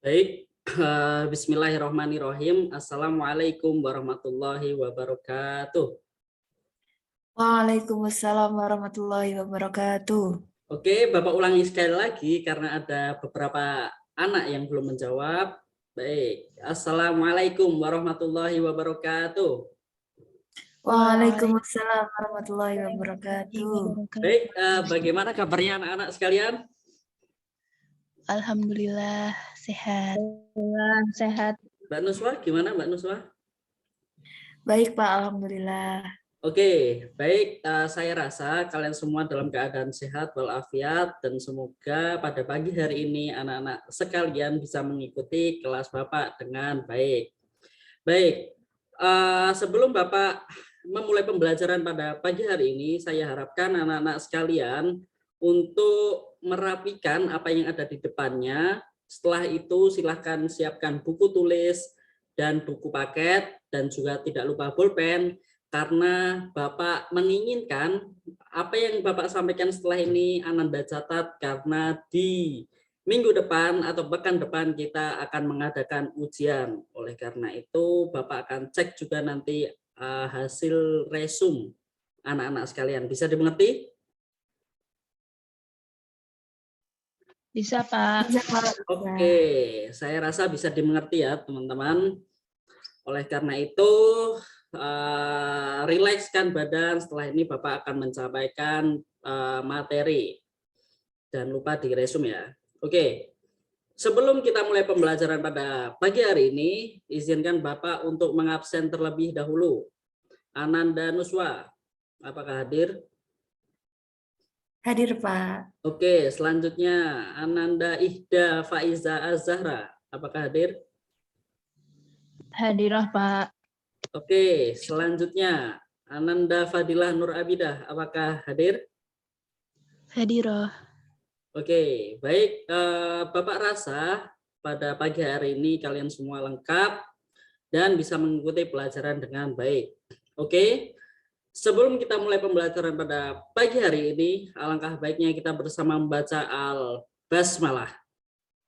Baik, Bismillahirrahmanirrahim. Assalamualaikum warahmatullahi wabarakatuh. Waalaikumsalam warahmatullahi wabarakatuh. Oke, Bapak ulangi sekali lagi karena ada beberapa anak yang belum menjawab. Baik, Assalamualaikum warahmatullahi wabarakatuh. Waalaikumsalam warahmatullahi wabarakatuh. Baik, bagaimana kabarnya anak-anak sekalian? Alhamdulillah sehat. Sehat. Mbak Nuswa, gimana Mbak Nuswa? Baik Pak, alhamdulillah. Oke, baik. Saya rasa kalian semua dalam keadaan sehat walafiat dan semoga pada pagi hari ini anak-anak sekalian bisa mengikuti kelas Bapak dengan baik. Baik, sebelum Bapak memulai pembelajaran pada pagi hari ini, saya harapkan anak-anak sekalian untuk merapikan apa yang ada di depannya. Setelah itu silahkan siapkan buku tulis dan buku paket dan juga tidak lupa pulpen. Karena Bapak menginginkan apa yang Bapak sampaikan setelah ini Ananda catat, karena di minggu depan atau pekan depan kita akan mengadakan ujian. Oleh karena itu Bapak akan cek juga nanti hasil resume anak-anak sekalian. Bisa dimengerti? Bisa, Pak. Bisa, Pak. Oke, saya rasa bisa dimengerti ya teman-teman. Oleh karena itu rilekskan badan. Setelah ini Bapak akan menyampaikan materi. Dan lupa di resume ya. Oke. Sebelum kita mulai pembelajaran pada pagi hari ini, izinkan Bapak untuk mengabsen terlebih dahulu. Ananda Nuswa, apakah hadir? Hadir Pak. Oke, selanjutnya Ananda Ihda Faiza Az-Zahra, apakah hadir? Hadirah, Pak. Oke, selanjutnya Ananda Fadilah Nur Abidah, apakah hadir? Hadirah. Oke, baik. Bapak rasa pada pagi hari ini kalian semua lengkap dan bisa mengikuti pelajaran dengan baik. Oke, sebelum kita mulai pembelajaran pada pagi hari ini, alangkah baiknya kita bersama membaca Al-Basmalah.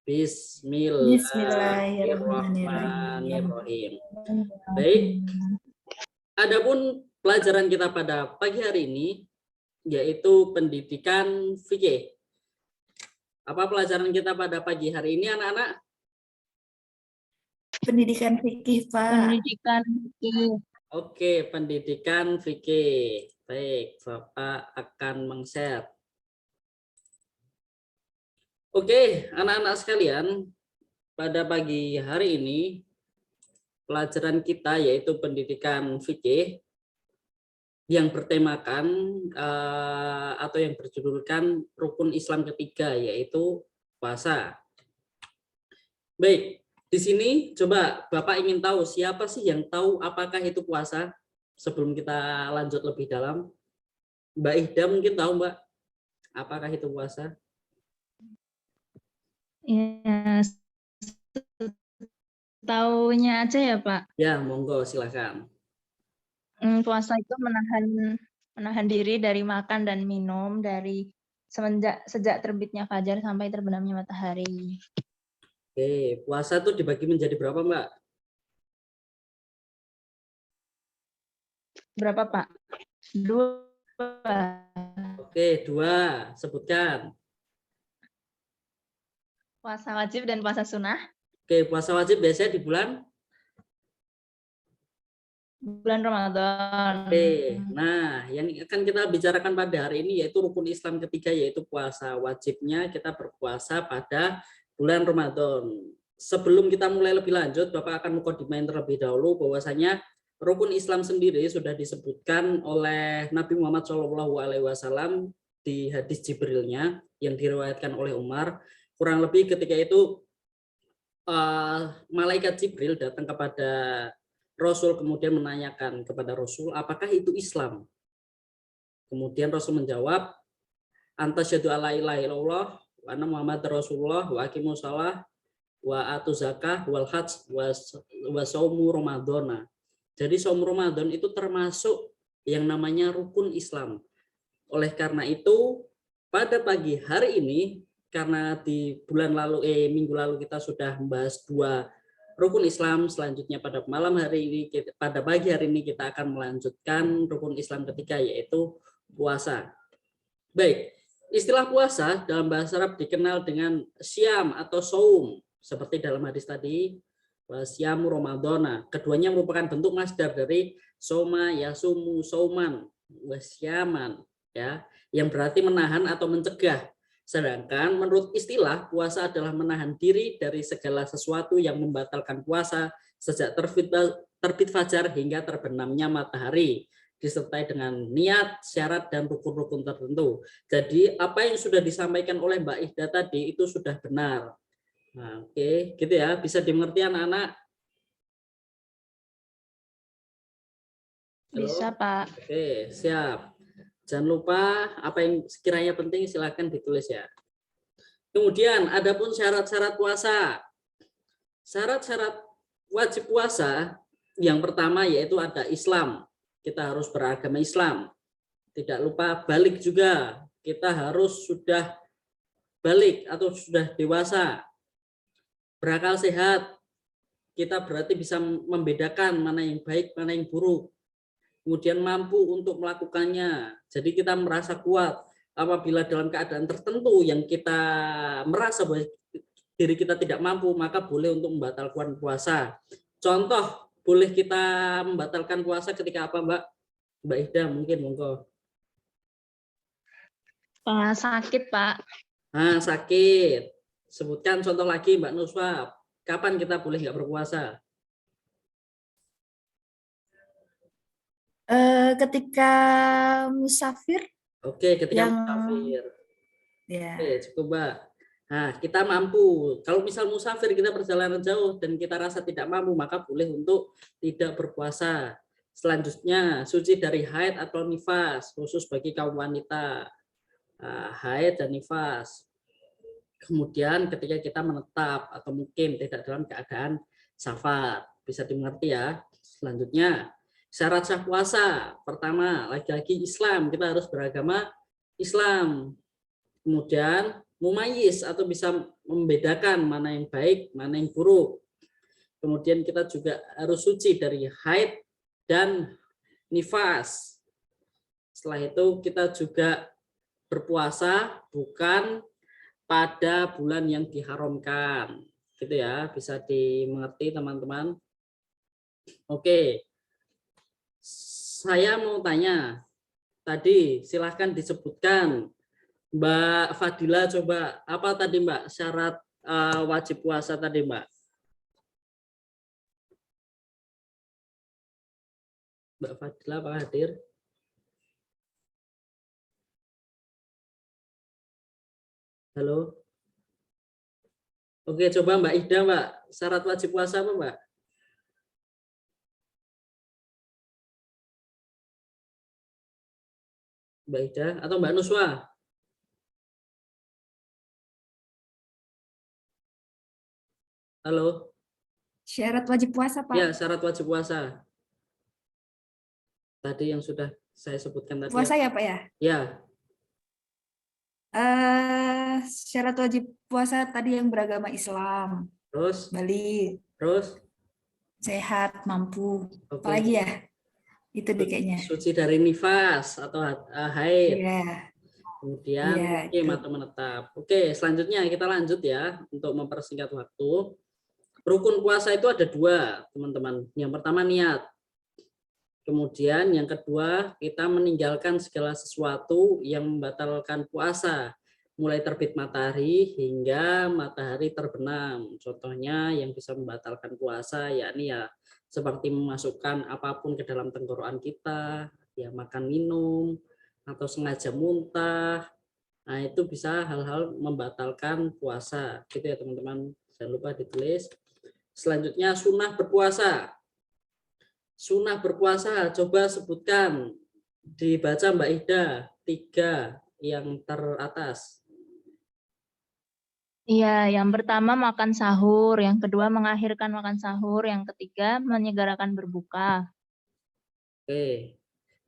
Bismillahirrahmanirrahim. Baik, adapun pelajaran kita pada pagi hari ini yaitu pendidikan fikih. Apa pelajaran kita pada pagi hari ini anak-anak? Pendidikan fikih Pak. Pendidikan fikih. Oke, pendidikan fikih. Baik, Bapak akan meng-share. Oke, anak-anak sekalian, pada pagi hari ini pelajaran kita yaitu pendidikan fikih yang bertemakan atau yang berjudulkan rukun Islam ketiga yaitu puasa. Baik, di sini coba Bapak ingin tahu siapa sih yang tahu apakah itu puasa sebelum kita lanjut lebih dalam. Mbak Ihda mungkin tahu Mbak, apakah itu puasa? Ya, taunya aja ya, Pak. Ya, monggo silakan. Puasa itu menahan diri dari makan dan minum dari sejak terbitnya fajar sampai terbenamnya matahari. Oke, puasa itu dibagi menjadi berapa, Mbak? Berapa, Pak? 2. Oke, 2. Sebutkan. Puasa wajib dan puasa sunnah. Oke, puasa wajib biasanya di bulan Ramadan. Oke, nah yang akan kita bicarakan pada hari ini yaitu rukun Islam ketiga yaitu puasa. Wajibnya kita berpuasa pada bulan Ramadan. Sebelum kita mulai lebih lanjut, Bapak akan mengkoordinasikan terlebih dahulu bahwasanya rukun Islam sendiri sudah disebutkan oleh Nabi Muhammad SAW di hadis Jibrilnya yang diriwayatkan oleh Umar. Kurang lebih ketika itu malaikat Jibril datang kepada Rasul kemudian menanyakan kepada Rasul, apakah itu Islam? Kemudian Rasul menjawab, anta syahadu alla ilaha illallah wa anna Muhammad Rasulullah wa aqimus shalah wa atuz zakah wal hajj wa shaumu ramadhana. Jadi saum Ramadan itu termasuk yang namanya rukun Islam. Oleh karena itu, pada pagi hari ini karena di minggu lalu kita sudah membahas 2 rukun Islam. Selanjutnya pada pagi hari ini kita akan melanjutkan rukun Islam ketiga, yaitu puasa. Baik, istilah puasa dalam bahasa Arab dikenal dengan syam atau saum, seperti dalam hadis tadi, syamu Ramadana. Keduanya merupakan bentuk masdar dari soma yasumu sauman wasyaman, ya, yang berarti menahan atau mencegah. Sedangkan menurut istilah, puasa adalah menahan diri dari segala sesuatu yang membatalkan puasa sejak terbit fajar hingga terbenamnya matahari, disertai dengan niat, syarat, dan rukun-rukun tertentu. Jadi apa yang sudah disampaikan oleh Mbak Ihda tadi itu sudah benar. Nah, oke, gitu ya, bisa dimengerti anak-anak? Bisa, Pak. Oke, siap. Jangan lupa apa yang sekiranya penting silakan ditulis ya. Kemudian adapun syarat-syarat puasa. Syarat-syarat wajib puasa yang pertama yaitu ada Islam. Kita harus beragama Islam. Tidak lupa balik juga. Kita harus sudah balik atau sudah dewasa. Berakal sehat. Kita berarti bisa membedakan mana yang baik, mana yang buruk. Kemudian mampu untuk melakukannya. Jadi kita merasa kuat apabila dalam keadaan tertentu yang kita merasa bahwa diri kita tidak mampu, maka boleh untuk membatalkan puasa. Contoh, boleh kita membatalkan puasa ketika apa, Mbak? Mbak Ida mungkin, monggo. Sakit, Pak. Nah, sakit. Sebutkan contoh lagi, Mbak Nuswa. Kapan kita boleh nggak berpuasa? Ketika musafir. Oke, ketika musafir. Ya. Oke, cukup, Mbak. Nah, kita mampu. Kalau misal musafir, kita perjalanan jauh dan kita rasa tidak mampu, maka boleh untuk tidak berpuasa. Selanjutnya, suci dari haid atau nifas, khusus bagi kaum wanita. Haid dan nifas. Kemudian ketika kita menetap atau mungkin tidak dalam keadaan safar, bisa dimengerti ya. Selanjutnya, syarat sah puasa. Pertama, lagi-lagi Islam, kita harus beragama Islam. Kemudian mumayyiz atau bisa membedakan mana yang baik, mana yang buruk. Kemudian kita juga harus suci dari haid dan nifas. Setelah itu kita juga berpuasa bukan pada bulan yang diharamkan. Gitu ya, bisa dimengerti teman-teman. Oke. Saya mau tanya. Tadi silahkan disebutkan. Mbak Fadila, coba apa tadi Mbak syarat wajib puasa tadi Mbak? Mbak Fadila apa hadir? Halo? Oke, coba Mbak Ida Mbak, syarat wajib puasa apa Mbak? Mbak Ida atau Mbak Nuswa? Halo? Syarat wajib puasa, Pak. Ya, syarat wajib puasa. Tadi yang sudah saya sebutkan tadi. Puasa ya, Pak ya? Ya. Syarat wajib puasa tadi yang beragama Islam. Terus? Balik. Terus? Sehat, mampu. Oke. Apalagi ya? Itu deh kayaknya. Suci dari nifas atau haid. Iya. Kemudian mukim atau menetap. Oke, selanjutnya kita lanjut ya untuk mempersingkat waktu. Rukun puasa itu ada 2, teman-teman. Yang pertama niat. Kemudian yang kedua kita meninggalkan segala sesuatu yang membatalkan puasa. Mulai terbit matahari hingga matahari terbenam. Contohnya yang bisa membatalkan puasa yakni ya seperti memasukkan apapun ke dalam tenggorokan kita, ya makan minum, atau sengaja muntah. Nah, itu bisa hal-hal membatalkan puasa. Gitu ya teman-teman. Jangan lupa ditulis. Selanjutnya sunnah berpuasa. Sunnah berpuasa, coba sebutkan. Dibaca Mbak Ida, 3 yang teratas. Iya, yang pertama makan sahur, yang kedua mengakhirkan makan sahur, yang ketiga menyegerakan berbuka. Oke.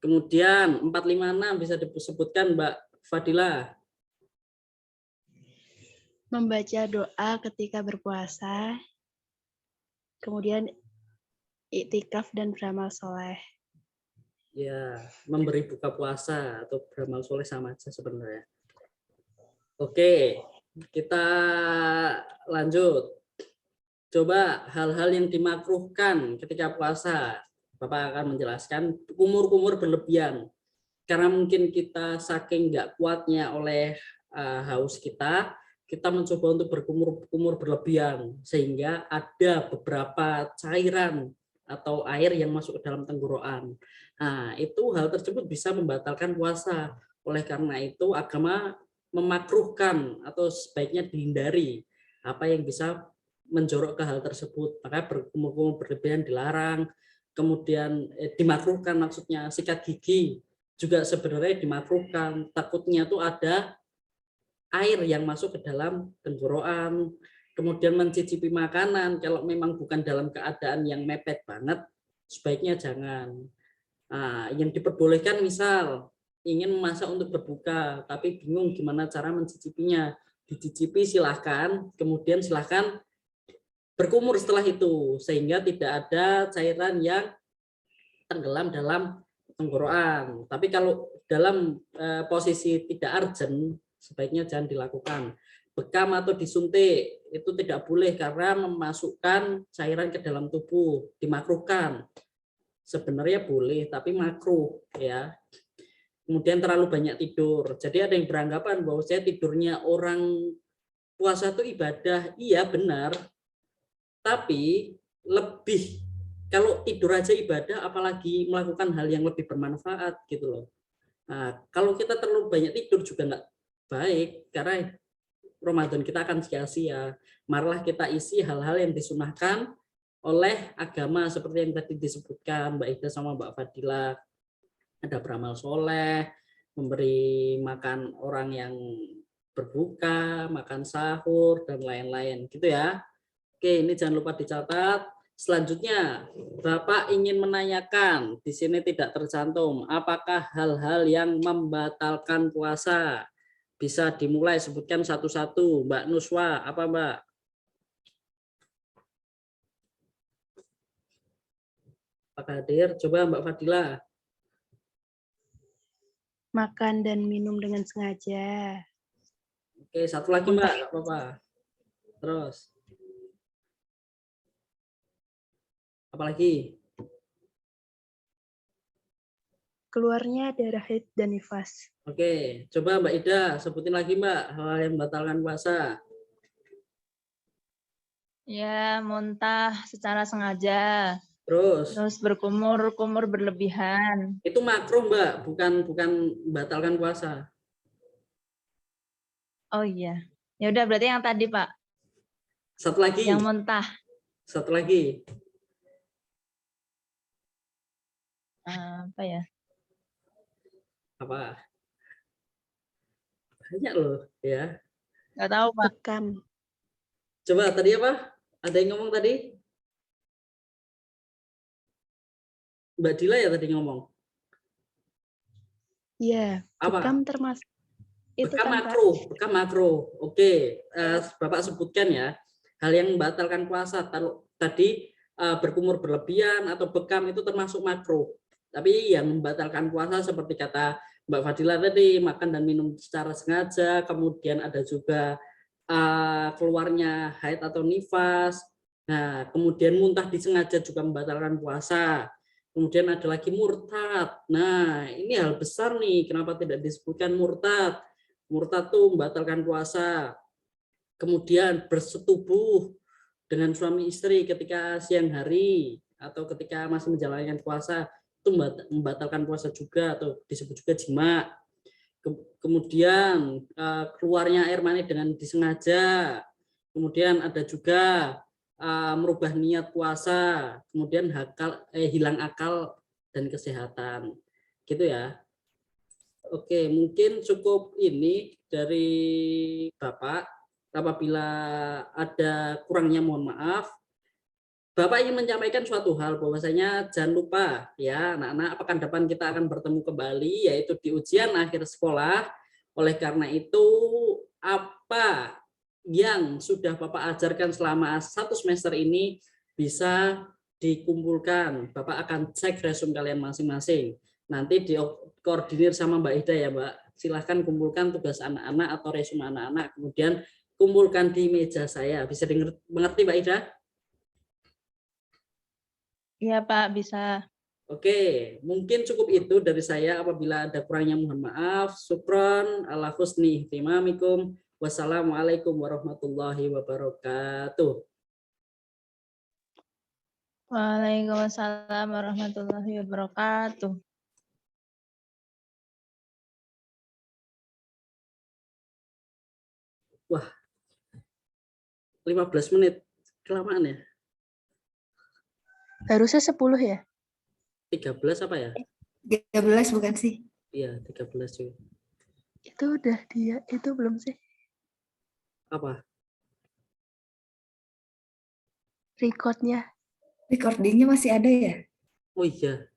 Kemudian 4, 5, 6 bisa disebutkan Mbak Fadila. Membaca doa ketika berpuasa, kemudian iktikaf dan beramal soleh. Ya, memberi buka puasa atau beramal soleh sama aja sebenarnya. Oke, kita lanjut. Coba hal-hal yang dimakruhkan ketika puasa. Bapak akan menjelaskan kumur-kumur berlebihan. Karena mungkin kita saking nggak kuatnya oleh haus kita mencoba untuk berkumur-kumur berlebihan. Sehingga ada beberapa cairan atau air yang masuk ke dalam tenggorokan. Nah, itu hal tersebut bisa membatalkan puasa. Oleh karena itu, agama memakruhkan atau sebaiknya dihindari apa yang bisa menjorok ke hal tersebut. Maka berkumur-kumur berlebihan dilarang. Kemudian dimakruhkan, maksudnya sikat gigi juga sebenarnya dimakruhkan. Takutnya tuh ada air yang masuk ke dalam tenggorokan. Kemudian mencicipi makanan kalau memang bukan dalam keadaan yang mepet banget, sebaiknya jangan. Nah, yang diperbolehkan misal ingin memasak untuk berbuka tapi bingung gimana cara mencicipinya, dicicipi silahkan, kemudian silahkan berkumur setelah itu sehingga tidak ada cairan yang tenggelam dalam tenggorokan. Tapi kalau dalam posisi tidak urgent, sebaiknya jangan dilakukan. Bekam atau disuntik itu tidak boleh karena memasukkan cairan ke dalam tubuh, dimakruhkan. Sebenarnya boleh tapi makruh ya. Kemudian terlalu banyak tidur. Jadi ada yang beranggapan bahwa saya tidurnya orang puasa itu ibadah. Iya benar. Tapi lebih kalau tidur aja ibadah, apalagi melakukan hal yang lebih bermanfaat gitu loh. Nah, kalau kita terlalu banyak tidur juga nggak baik karena Ramadan kita akan sia-sia. Marilah kita isi hal-hal yang disunahkan oleh agama seperti yang tadi disebutkan Mbak Ida sama Mbak Fadila. Ada beramal soleh, memberi makan orang yang berbuka, makan sahur dan lain-lain gitu ya. Oke, ini jangan lupa dicatat. Selanjutnya, Bapak ingin menanyakan, di sini tidak tercantum, apakah hal-hal yang membatalkan puasa? Bisa dimulai, sebutkan satu-satu. Mbak Nuswa, apa Mbak? Apakah hadir? Coba Mbak Fadila. Makan dan minum dengan sengaja. Oke, satu lagi Mbak, nggak apa-apa. Terus. Apalagi? Keluarnya darah haid dan nifas. Oke, coba Mbak Ida sebutin lagi Mbak hal yang membatalkan puasa. Ya, muntah secara sengaja. Terus Terus berkumur-kumur berlebihan. itu makruh Mbak, bukan membatalkan puasa. Oh iya. Ya udah berarti yang tadi, Pak. Satu lagi. Yang muntah. Satu lagi. Apa ya? Apa? Banyak loh ya. Nggak tahu, Pak. Bekam. Coba tadi apa? Ada yang ngomong tadi? Mbak Dila ya tadi ngomong. Iya, Apa? bekam termasuk itu Bekam kan, makruh, Pak? bekam makruh. Oke, Bapak sebutkan ya. Hal yang membatalkan puasa tadi berkumur berlebihan atau bekam itu termasuk makruh. Tapi yang membatalkan puasa seperti kata Mbak Fadila tadi, makan dan minum secara sengaja, kemudian ada juga keluarnya haid atau nifas. Nah, kemudian muntah disengaja juga membatalkan puasa. Kemudian ada lagi murtad. Nah, ini hal besar nih, kenapa tidak disebutkan murtad? Murtad tuh membatalkan puasa. Kemudian bersetubuh dengan suami istri ketika siang hari atau ketika masih menjalankan puasa itu membatalkan puasa juga atau disebut juga jima. Kemudian keluarnya air mani dengan disengaja. Kemudian ada juga merubah niat puasa, kemudian hilang akal dan kesehatan. Gitu ya. Oke, mungkin cukup ini dari Bapak. Apabila ada kurangnya mohon maaf. Bapak ingin menyampaikan suatu hal bahwasanya jangan lupa ya anak-anak pekan depan kita akan bertemu kembali yaitu di ujian akhir sekolah. Oleh karena itu apa yang sudah Bapak ajarkan selama 1 semester ini bisa dikumpulkan. Bapak akan cek resume kalian masing-masing. Nanti dikoordinir sama Mbak Ida ya, Mbak. Silahkan kumpulkan tugas anak-anak atau resume anak-anak, kemudian kumpulkan di meja saya. Bisa mengerti Mbak Ida? Iya, Pak, bisa. Oke, mungkin cukup itu dari saya. Apabila ada kurangnya mohon maaf. Syukron ala husni ihtimamikum. Wassalamualaikum warahmatullahi wabarakatuh. Waalaikumsalam warahmatullahi wabarakatuh. Wah, 15 menit. Kelamaan ya? Harusnya 10 ya? 13 apa ya? 13 bukan sih? Iya, 13 juga. Itu udah dia, itu belum sih? Apa? Recordnya. Recordingnya masih ada ya? Oh iya,